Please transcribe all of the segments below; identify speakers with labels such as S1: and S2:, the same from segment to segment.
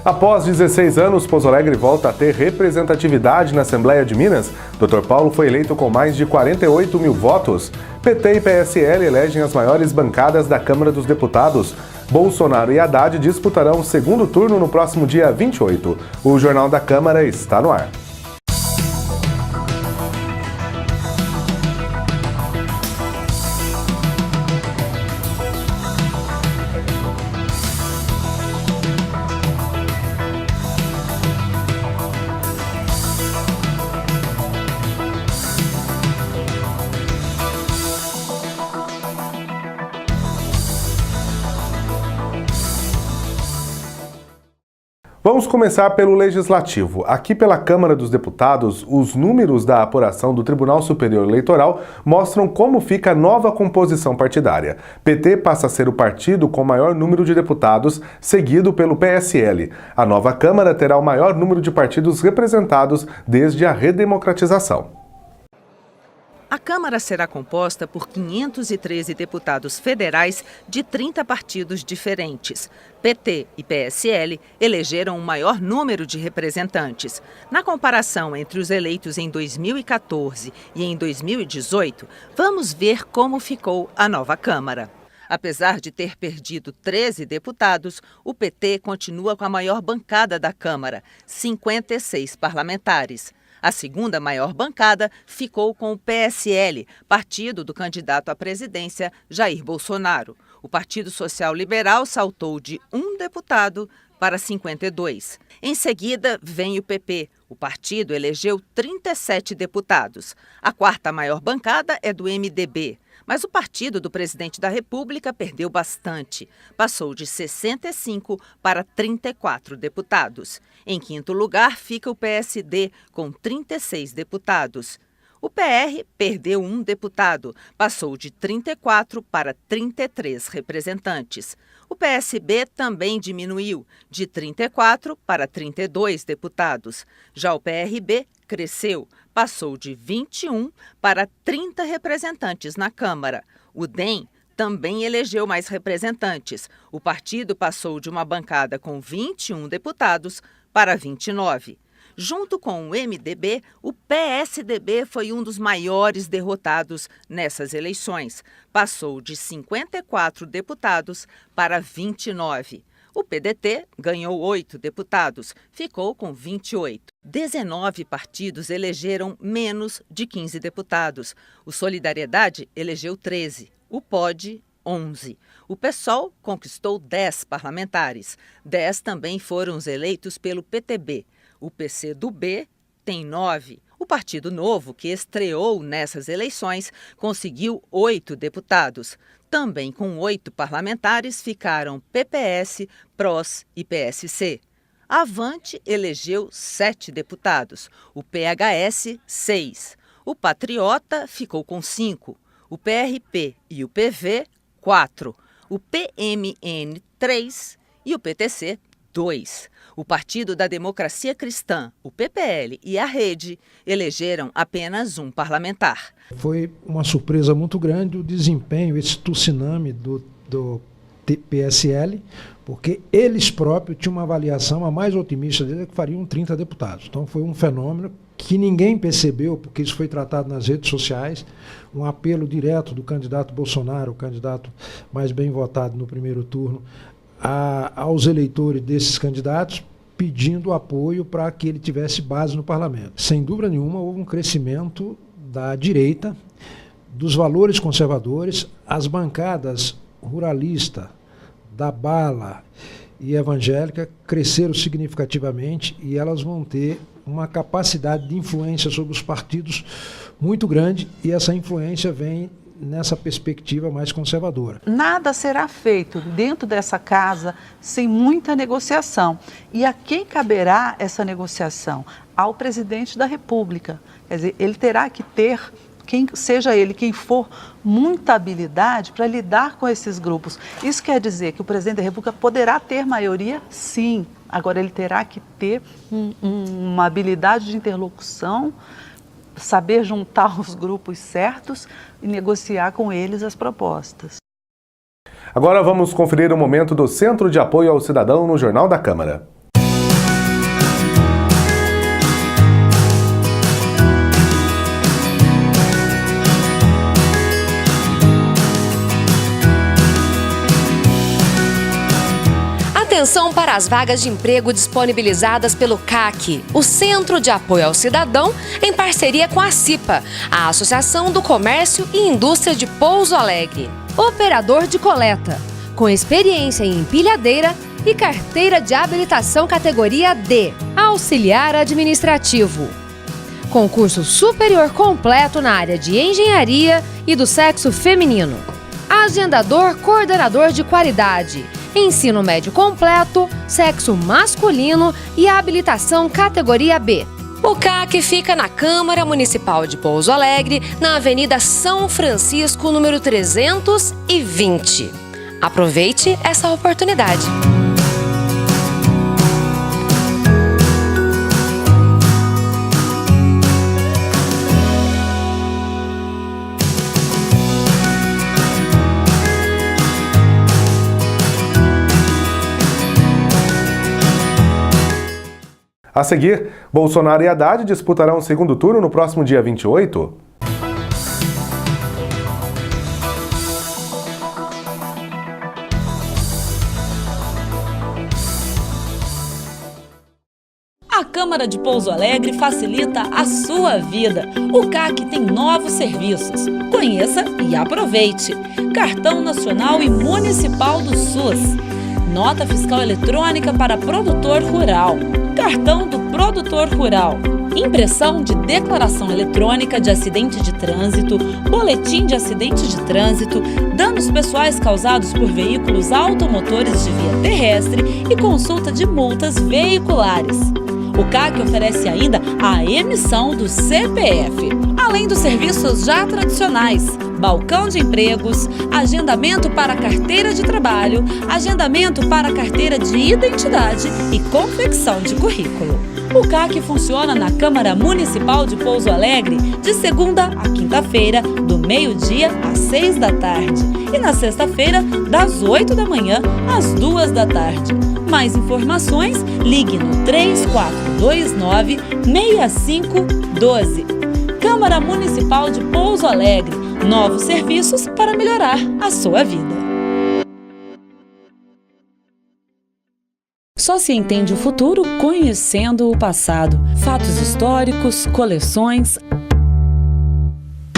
S1: Após 16 anos, Pouso Alegre volta a ter representatividade na Assembleia de Minas. Dr. Paulo foi eleito com mais de 48 mil votos. PT e PSL elegem as maiores bancadas da Câmara dos Deputados. Bolsonaro e Haddad disputarão o segundo turno no próximo dia 28. O Jornal da Câmara está no ar. Vamos começar pelo Legislativo. Aqui pela Câmara dos Deputados, os números da apuração do Tribunal Superior Eleitoral mostram como fica a nova composição partidária. PT passa a ser o partido com maior número de deputados, seguido pelo PSL. A nova Câmara terá o maior número de partidos representados desde a redemocratização.
S2: A Câmara será composta por 513 deputados federais de 30 partidos diferentes. PT e PSL elegeram o maior número de representantes. Na comparação entre os eleitos em 2014 e em 2018, vamos ver como ficou a nova Câmara. Apesar de ter perdido 13 deputados, o PT continua com a maior bancada da Câmara, 56 parlamentares. A segunda maior bancada ficou com o PSL, partido do candidato à presidência Jair Bolsonaro. O Partido Social Liberal saltou de 1 deputado para 52. Em seguida, vem o PP. O partido elegeu 37 deputados. A quarta maior bancada é do MDB. Mas o partido do presidente da República perdeu bastante. Passou de 65 para 34 deputados. Em quinto lugar fica o PSD, com 36 deputados. O PR perdeu 1 deputado, passou de 34 para 33 representantes. O PSB também diminuiu, de 34 para 32 deputados. Já o PRB cresceu, passou de 21 para 30 representantes na Câmara. O DEM também elegeu mais representantes. O partido passou de uma bancada com 21 deputados para 29. Junto com o MDB, o PSDB foi um dos maiores derrotados nessas eleições. Passou de 54 deputados para 29. O PDT ganhou 8 deputados, ficou com 28. 19 partidos elegeram menos de 15 deputados. O Solidariedade elegeu 13. O POD, 11. O PSOL conquistou 10 parlamentares. 10 também foram os eleitos pelo PTB. O PCdoB tem 9. O Partido Novo, que estreou nessas eleições, conseguiu 8 deputados. Também com 8 parlamentares ficaram PPS, PROS e PSC. A Avante elegeu 7 deputados. O PHS, 6. O Patriota ficou com 5. O PRP e o PV, 4. O PMN, 3. E o PTC, 2. O Partido da Democracia Cristã, o PPL e a Rede elegeram apenas 1 parlamentar.
S3: Foi uma surpresa muito grande o desempenho, esse tsunami do PSL, porque eles próprios tinham uma avaliação, a mais otimista deles, que fariam 30 deputados. Então foi um fenômeno que ninguém percebeu, porque isso foi tratado nas redes sociais, um apelo direto do candidato Bolsonaro, o candidato mais bem votado no primeiro turno, aos eleitores desses candidatos, pedindo apoio para que ele tivesse base no parlamento. Sem dúvida nenhuma, houve um crescimento da direita, dos valores conservadores, as bancadas ruralista, da bala e evangélica cresceram significativamente e elas vão ter uma capacidade de influência sobre os partidos muito grande e essa influência vem nessa perspectiva mais conservadora.
S4: Nada será feito dentro dessa casa sem muita negociação. E a quem caberá essa negociação? Ao presidente da República. Quer dizer, ele terá que ter, seja ele quem for, muita habilidade para lidar com esses grupos. Isso quer dizer que o presidente da República poderá ter maioria? Sim. Agora, ele terá que ter uma habilidade de interlocução, saber juntar os grupos certos e negociar com eles as propostas.
S1: Agora vamos conferir o momento do Centro de Apoio ao Cidadão no Jornal da Câmara.
S5: Atenção para as vagas de emprego disponibilizadas pelo CAC, o Centro de Apoio ao Cidadão, em parceria com a CIPA, a Associação do Comércio e Indústria de Pouso Alegre. Operador de coleta, com experiência em empilhadeira e carteira de habilitação categoria D. Auxiliar administrativo. Concurso superior completo na área de engenharia e do sexo feminino. Agendador coordenador de qualidade. Ensino médio completo, sexo masculino e habilitação categoria B. O CAC fica na Câmara Municipal de Pouso Alegre, na Avenida São Francisco, número 320. Aproveite essa oportunidade.
S1: A seguir, Bolsonaro e Haddad disputarão o segundo turno no próximo dia 28?
S6: A Câmara de Pouso Alegre facilita a sua vida. O CAC tem novos serviços. Conheça e aproveite. Cartão Nacional e Municipal do SUS. Nota fiscal eletrônica para produtor rural. Cartão do produtor rural. Impressão de declaração eletrônica de acidente de trânsito, boletim de acidente de trânsito, danos pessoais causados por veículos automotores de via terrestre e consulta de multas veiculares. O CAC oferece ainda a emissão do CPF, além dos serviços já tradicionais: balcão de empregos, agendamento para carteira de trabalho, agendamento para carteira de identidade e confecção de currículo. O CAC funciona na Câmara Municipal de Pouso Alegre de segunda a quinta-feira, do meio-dia às 6 da tarde, e na sexta-feira, das 8 da manhã às 2 da tarde. Mais informações, ligue no 3429-6512. Câmara Municipal de Pouso Alegre. Novos serviços para melhorar a sua vida. Só se entende o futuro conhecendo o passado. Fatos históricos, coleções.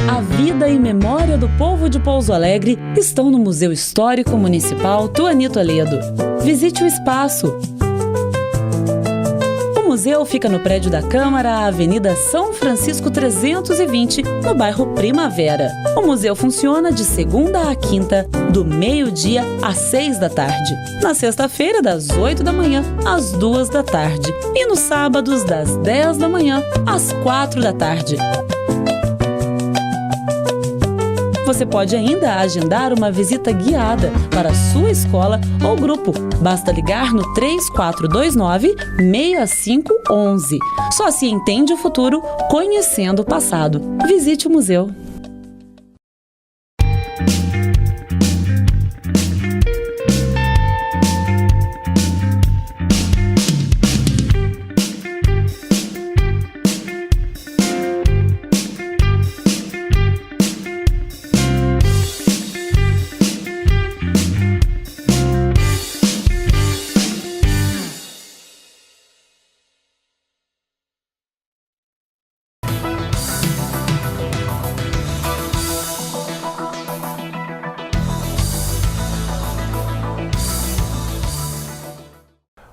S6: A vida e memória do povo de Pouso Alegre estão no Museu Histórico Municipal Tuani Toledo. Visite o espaço. O museu fica no prédio da Câmara, Avenida São Francisco 320, no bairro Primavera. O museu funciona de segunda a quinta, do meio-dia às 6 da tarde. Na sexta-feira, das 8 da manhã às 2 da tarde. E nos sábados, das 10 da manhã às 4 da tarde. Você pode ainda agendar uma visita guiada para a sua escola ou grupo. Basta ligar no 3429-6511. Só se entende o futuro conhecendo o passado. Visite o museu.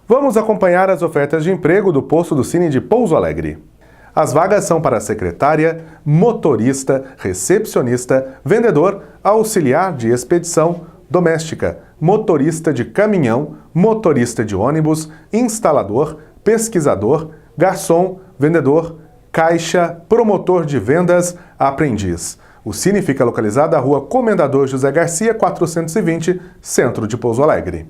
S1: Vamos acompanhar as ofertas de emprego do posto do Cine de Pouso Alegre. As vagas são para secretária, motorista, recepcionista, vendedor, auxiliar de expedição, doméstica, motorista de caminhão, motorista de ônibus, instalador, pesquisador, garçom, vendedor, caixa, promotor de vendas, aprendiz. O Cine fica localizado na rua Comendador José Garcia, 420, centro de Pouso Alegre.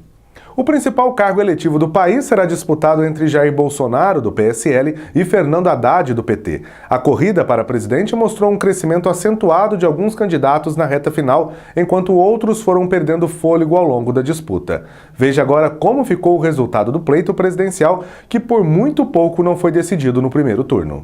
S1: O principal cargo eletivo do país será disputado entre Jair Bolsonaro, do PSL, e Fernando Haddad, do PT. A corrida para presidente mostrou um crescimento acentuado de alguns candidatos na reta final, enquanto outros foram perdendo fôlego ao longo da disputa. Veja agora como ficou o resultado do pleito presidencial, que por muito pouco não foi decidido no primeiro turno.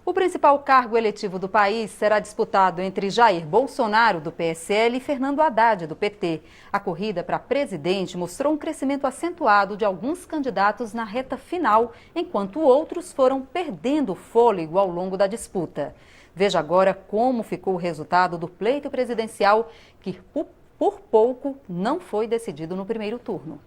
S7: O O principal cargo eletivo do país será disputado entre Jair Bolsonaro, do PSL, e Fernando Haddad, do PT. A corrida para presidente mostrou um crescimento acentuado de alguns candidatos na reta final, enquanto outros foram perdendo fôlego ao longo da disputa. Veja agora como ficou o resultado do pleito presidencial, que por pouco não foi decidido no primeiro turno.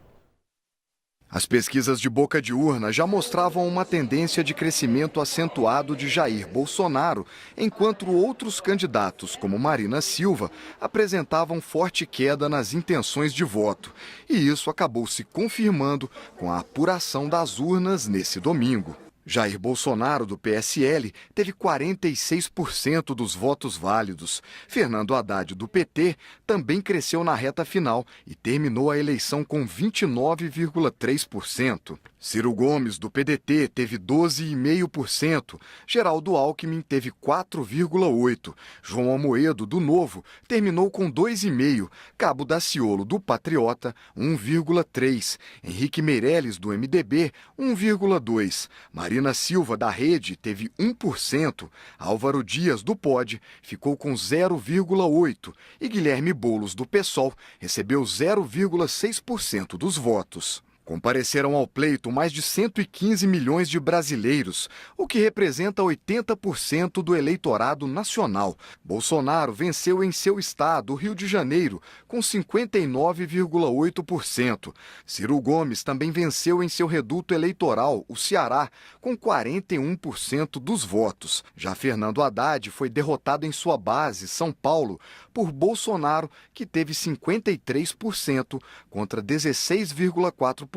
S8: As pesquisas de boca de urna já mostravam uma tendência de crescimento acentuado de Jair Bolsonaro, enquanto outros candidatos, como Marina Silva, apresentavam forte queda nas intenções de voto. E isso acabou se confirmando com a apuração das urnas nesse domingo. Jair Bolsonaro, do PSL, teve 46% dos votos válidos. Fernando Haddad, do PT, também cresceu na reta final e terminou a eleição com 29,3%. Ciro Gomes, do PDT, teve 12,5%. Geraldo Alckmin teve 4,8%. João Amoedo, do Novo, terminou com 2,5%. Cabo Daciolo, do Patriota, 1,3%. Henrique Meirelles, do MDB, 1,2%. Marina Silva, da Rede, teve 1%. Álvaro Dias, do POD, ficou com 0,8%. E Guilherme Boulos, do PSOL, recebeu 0,6% dos votos. Compareceram ao pleito mais de 115 milhões de brasileiros, o que representa 80% do eleitorado nacional. Bolsonaro venceu em seu estado, o Rio de Janeiro, com 59,8%. Ciro Gomes também venceu em seu reduto eleitoral, o Ceará, com 41% dos votos. Já Fernando Haddad foi derrotado em sua base, São Paulo, por Bolsonaro, que teve 53% contra 16,4%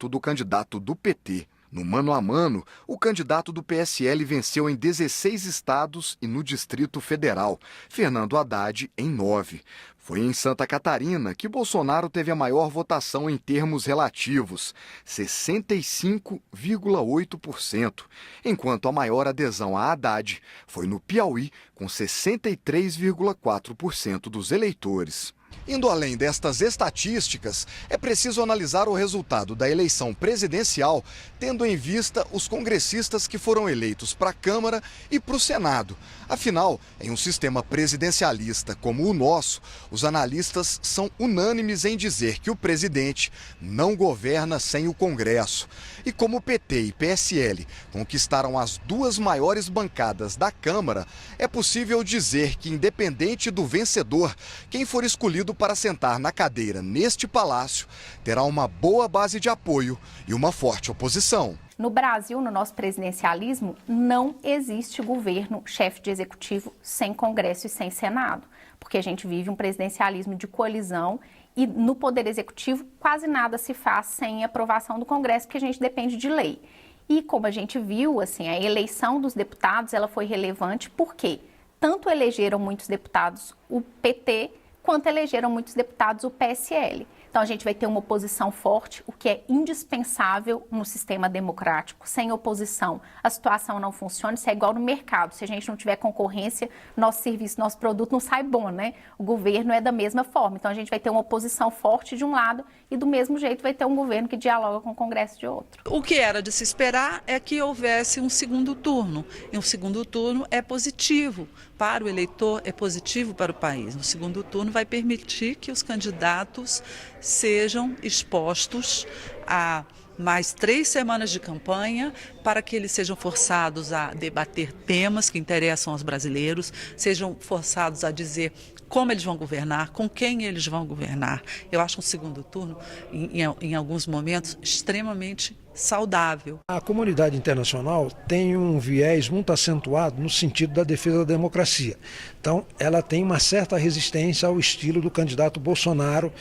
S8: do candidato do PT. No mano a mano, o candidato do PSL venceu em 16 estados e no Distrito Federal, Fernando Haddad em 9. Foi em Santa Catarina que Bolsonaro teve a maior votação em termos relativos, 65,8%, enquanto a maior adesão a Haddad foi no Piauí, com 63,4% dos eleitores. Indo além destas estatísticas, é preciso analisar o resultado da eleição presidencial, tendo em vista os congressistas que foram eleitos para a Câmara e para o Senado. Afinal, em um sistema presidencialista como o nosso, os analistas são unânimes em dizer que o presidente não governa sem o Congresso. E como o PT e PSL conquistaram as duas maiores bancadas da Câmara, é possível dizer que, independente do vencedor, quem for escolhido para sentar na cadeira neste palácio terá uma boa base de apoio e uma forte oposição.
S9: No Brasil, no nosso presidencialismo, não existe governo, chefe de executivo, sem Congresso e sem Senado, porque a gente vive um presidencialismo de coalizão e no Poder Executivo quase nada se faz sem aprovação do Congresso, porque a gente depende de lei. E como a gente viu, assim, a eleição dos deputados ela foi relevante porque tanto elegeram muitos deputados o PT, quanto elegeram muitos deputados o PSL. Então a gente vai ter uma oposição forte, o que é indispensável no sistema democrático. Sem oposição, a situação não funciona, isso é igual no mercado. Se a gente não tiver concorrência, nosso serviço, nosso produto não sai bom, né? O governo é da mesma forma. Então a gente vai ter uma oposição forte de um lado e do mesmo jeito vai ter um governo que dialoga com o Congresso de outro.
S4: O que era de se esperar é que houvesse um segundo turno. E um segundo turno é positivo para o eleitor, é positivo para o país. O segundo turno vai permitir que os candidatos sejam expostos a mais 3 semanas de campanha para que eles sejam forçados a debater temas que interessam aos brasileiros, sejam forçados a dizer como eles vão governar, com quem eles vão governar. Eu acho um segundo turno, em alguns momentos, extremamente saudável.
S3: A comunidade internacional tem um viés muito acentuado no sentido da defesa da democracia. Então, ela tem uma certa resistência ao estilo do candidato Bolsonaro,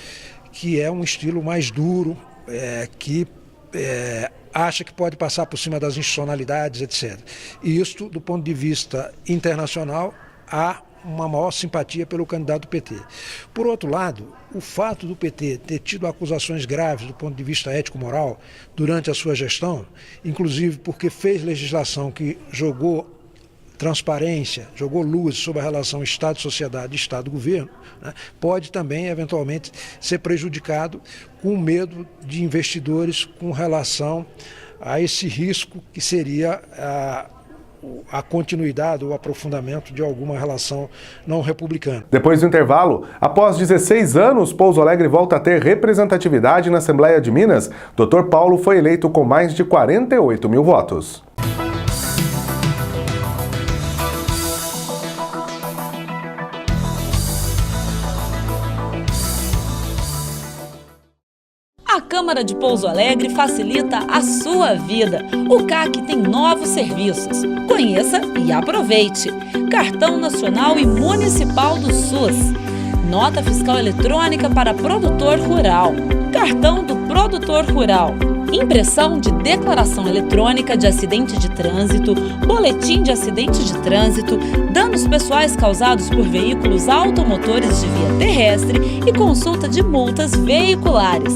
S3: que é um estilo mais duro, que acha que pode passar por cima das institucionalidades, etc. E isso, do ponto de vista internacional, há uma maior simpatia pelo candidato do PT. Por outro lado, o fato do PT ter tido acusações graves do ponto de vista ético-moral durante a sua gestão, inclusive porque fez legislação que jogou transparência, jogou luz sobre a relação Estado-sociedade e Estado-governo, né, pode também, eventualmente, ser prejudicado com medo de investidores com relação a esse risco que seria a continuidade ou aprofundamento de alguma relação não republicana.
S1: Depois do intervalo, após 16 anos, Pouso Alegre volta a ter representatividade na Assembleia de Minas. Dr. Paulo foi eleito com mais de 48 mil votos.
S6: A Câmara de Pouso Alegre facilita a sua vida. O CAC tem novos serviços. Conheça e aproveite. Cartão Nacional e Municipal do SUS. Nota Fiscal Eletrônica para Produtor Rural. Cartão do Produtor Rural. Impressão de Declaração Eletrônica de Acidente de Trânsito, Boletim de Acidente de Trânsito, danos pessoais causados por veículos automotores de via terrestre e consulta de multas veiculares.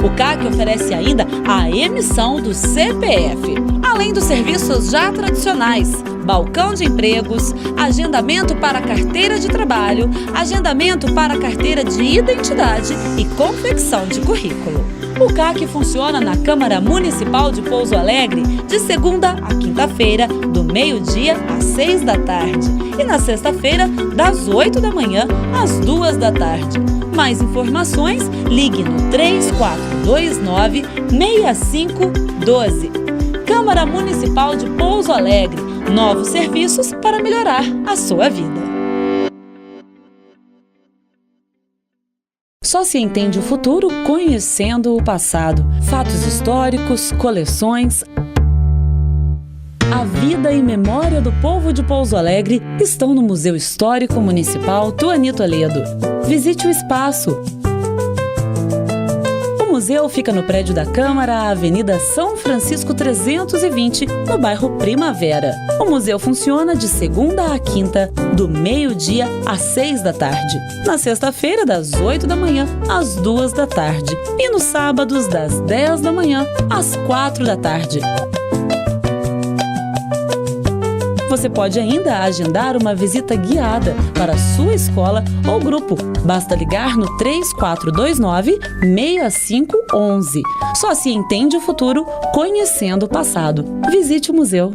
S6: O CAC oferece ainda a emissão do CPF, além dos serviços já tradicionais, balcão de empregos, agendamento para carteira de trabalho, agendamento para carteira de identidade e confecção de currículo. O CAC funciona na Câmara Municipal de Pouso Alegre de segunda a quinta-feira, do meio-dia às 6 da tarde e na sexta-feira, das 8 da manhã às 2 da tarde. Mais informações, ligue no 3429-6512. Câmara Municipal de Pouso Alegre. Novos serviços para melhorar a sua vida. Só se entende o futuro conhecendo o passado. Fatos históricos, coleções. A vida e memória do povo de Pouso Alegre estão no Museu Histórico Municipal Tuani Toledo. Visite o espaço. O museu fica no prédio da Câmara, Avenida São Francisco 320, no bairro Primavera. O museu funciona de segunda a quinta, do meio-dia às 6 da tarde. Na sexta-feira, das 8 da manhã às 2 da tarde. E nos sábados, das 10 da manhã às 4 da tarde. Você pode ainda agendar uma visita guiada para a sua escola ou grupo. Basta ligar no 3429-6511. Só se entende o futuro conhecendo o passado. Visite o museu.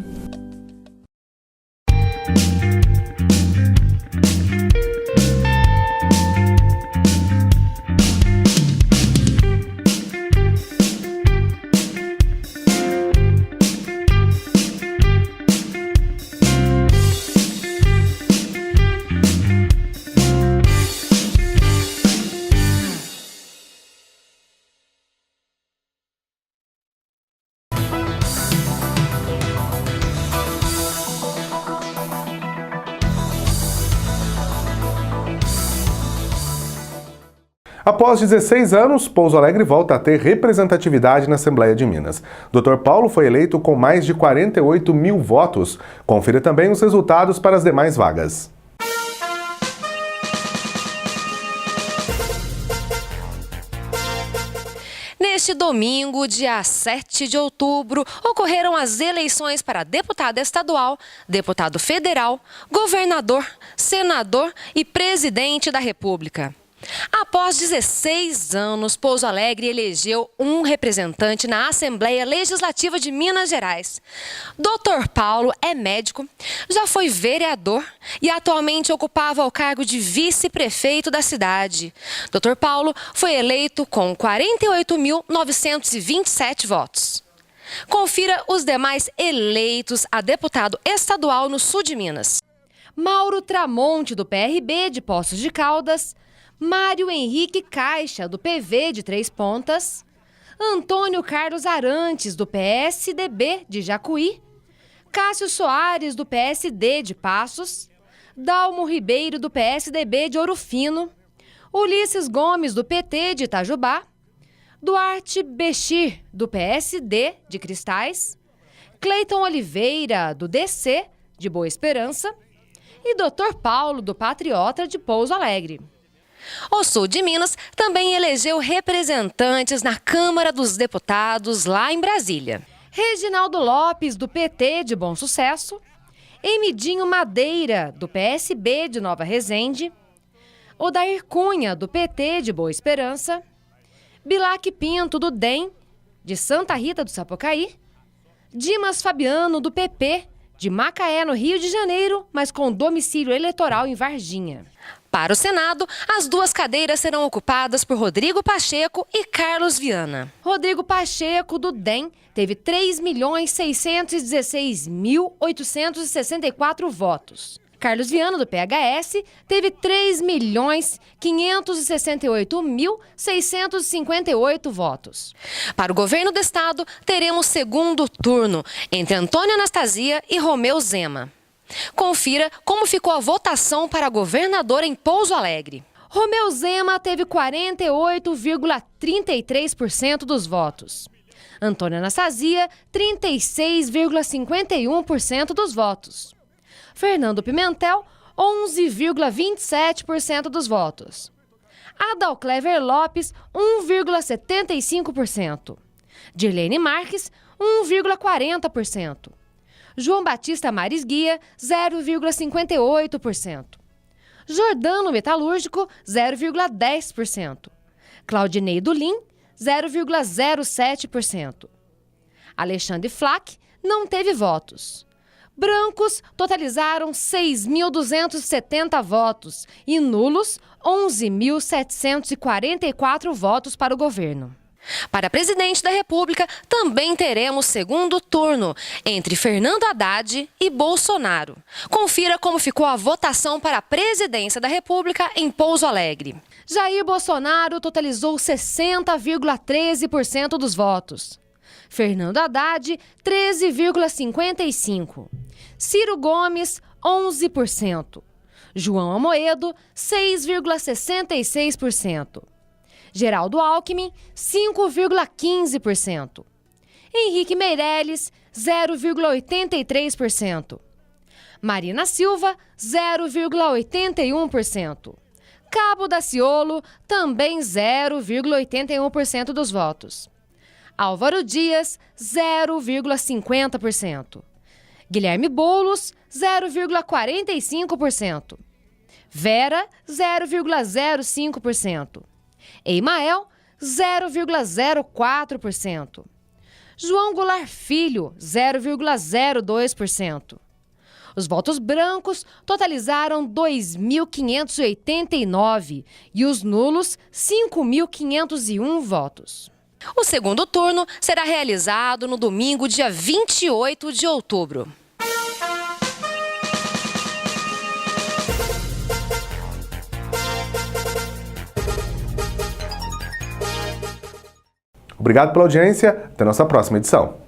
S1: Após 16 anos, Pouso Alegre volta a ter representatividade na Assembleia de Minas. Dr. Paulo foi eleito com mais de 48 mil votos. Confira também os resultados para as demais vagas.
S5: Neste domingo, dia 7 de outubro, ocorreram as eleições para deputado estadual, deputado federal, governador, senador e presidente da República. Após 16 anos, Pouso Alegre elegeu um representante na Assembleia Legislativa de Minas Gerais. Dr. Paulo é médico, já foi vereador e atualmente ocupava o cargo de vice-prefeito da cidade. Dr. Paulo foi eleito com 48.927 votos. Confira os demais eleitos a deputado estadual no sul de Minas. Mauro Tramonte, do PRB de Poços de Caldas. Mário Henrique Caixa, do PV de Três Pontas, Antônio Carlos Arantes, do PSDB de Jacuí, Cássio Soares, do PSD de Passos, Dalmo Ribeiro, do PSDB de Ouro Fino, Ulisses Gomes, do PT de Itajubá, Duarte Bechir, do PSD de Cristais, Cleiton Oliveira, do DC de Boa Esperança e Dr. Paulo, do Patriota de Pouso Alegre. O sul de Minas também elegeu representantes na Câmara dos Deputados, lá em Brasília. Reginaldo Lopes, do PT de Bom Sucesso, Emidinho Madeira, do PSB de Nova Resende, Odair Cunha, do PT de Boa Esperança, Bilac Pinto, do DEM, de Santa Rita do Sapucaí, Dimas Fabiano, do PP de Macaé, no Rio de Janeiro, mas com domicílio eleitoral em Varginha. Para o Senado, as 2 cadeiras serão ocupadas por Rodrigo Pacheco e Carlos Viana. Rodrigo Pacheco, do DEM, teve 3.616.864 votos. Carlos Viana, do PHS, teve 3.568.658 votos. Para o governo do estado, teremos segundo turno entre Antônio Anastasia e Romeu Zema. Confira como ficou a votação para governador em Pouso Alegre. Romeu Zema teve 48,33% dos votos. Antônio Anastasia, 36,51% dos votos. Fernando Pimentel, 11,27% dos votos. Adalclever Lopes, 1,75%. Dirlene Marques, 1,40%. João Batista Maris Guia, 0,58%. Jordano Metalúrgico, 0,10%. Claudinei Dulim, 0,07%. Alexandre Flack não teve votos. Brancos totalizaram 6.270 votos e nulos 11.744 votos para o governo. Para presidente da República, também teremos segundo turno entre Fernando Haddad e Bolsonaro. Confira como ficou a votação para a presidência da República em Pouso Alegre. Jair Bolsonaro totalizou 60,13% dos votos. Fernando Haddad, 13,55%. Ciro Gomes, 11%. João Amoedo, 6,66%. Geraldo Alckmin, 5,15%. Henrique Meirelles, 0,83%. Marina Silva, 0,81%. Cabo Daciolo, também 0,81% dos votos. Álvaro Dias, 0,50%. Guilherme Boulos, 0,45%. Vera, 0,05%. Eimael, 0,04%. João Goulart Filho, 0,02%. Os votos brancos totalizaram 2.589 e os nulos 5.501 votos. O segundo turno será realizado no domingo, dia 28 de outubro.
S1: Obrigado pela audiência. Até a nossa próxima edição.